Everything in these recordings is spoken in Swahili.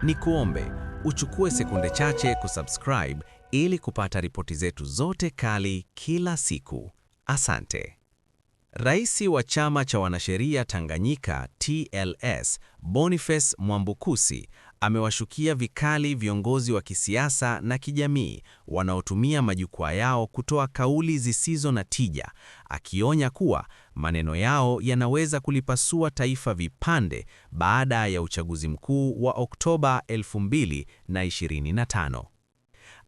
Ni kuombe uchukue sekunde chache kusubscribe ili kupata ripoti zetu zote kali kila siku. Asante. Rais wa Chama cha Wanasheria Tanganyika TLS, Boniface Mwambukusi, amewashukia vikali viongozi wa kisiasa na kijamii wanaotumia majukwaa yao kutoa kauli zisizo na tija, akionya kuwa maneno yao yanaweza kulipasua taifa vipande baada ya uchaguzi mkuu wa Oktoba 2025.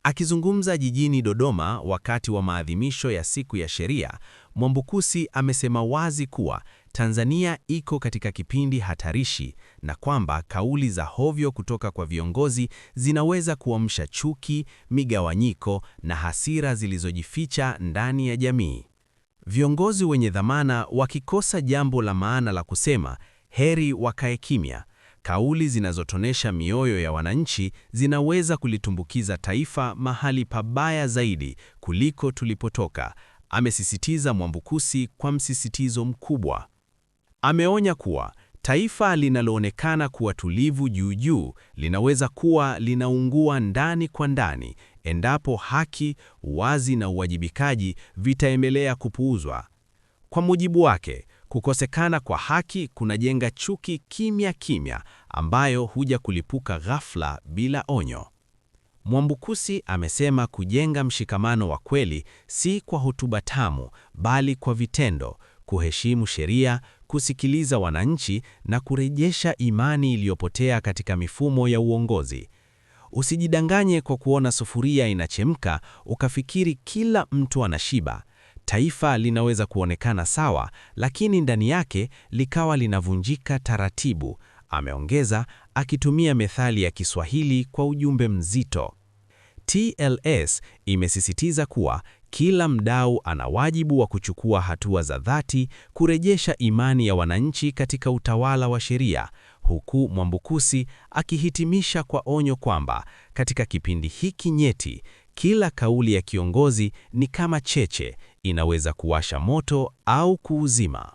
Akizungumza jijini Dodoma wakati wa maadhimisho ya Siku ya Sheria, Mwambukusi amesema wazi kuwa Tanzania iko katika kipindi hatarishi na kwamba kauli za hovyo kutoka kwa viongozi zinaweza kuamsha chuki, migawanyiko na hasira zilizojificha ndani ya jamii. Viongozi wenye dhamana wakikosa jambo la maana la kusema, heri wakae kimya. Kauli zinazotonesha mioyo ya wananchi zinaweza kulitumbukiza taifa mahali pabaya zaidi kuliko tulipotoka, amesisitiza Mwambukusi kwa msisitizo mkubwa. Ameonya kuwa taifa linaloonekana kuwa tulivu juu juu linaweza kuwa linaungua ndani kwa ndani endapo haki, uwazi na uwajibikaji vitaendelea kupuuzwa. Kwa mujibu wake, kukosekana kwa haki kunajenga chuki kimya kimya ambayo huja kulipuka ghafla bila onyo. Mwambukusi amesema kujenga mshikamano wa kweli si kwa hotuba tamu, bali kwa vitendo, kuheshimu sheria, kusikiliza wananchi na kurejesha imani iliyopotea katika mifumo ya uongozi. Usijidanganye kwa kuona sufuria inachemka ukafikiri kila mtu anashiba. Taifa linaweza kuonekana sawa, lakini ndani yake likawa linavunjika taratibu, ameongeza akitumia methali ya Kiswahili kwa ujumbe mzito. TLS imesisitiza kuwa kila mdau ana wajibu wa kuchukua hatua za dhati kurejesha imani ya wananchi katika utawala wa sheria, huku Mwambukusi akihitimisha kwa onyo kwamba katika kipindi hiki nyeti, kila kauli ya kiongozi ni kama cheche, inaweza kuwasha moto au kuuzima.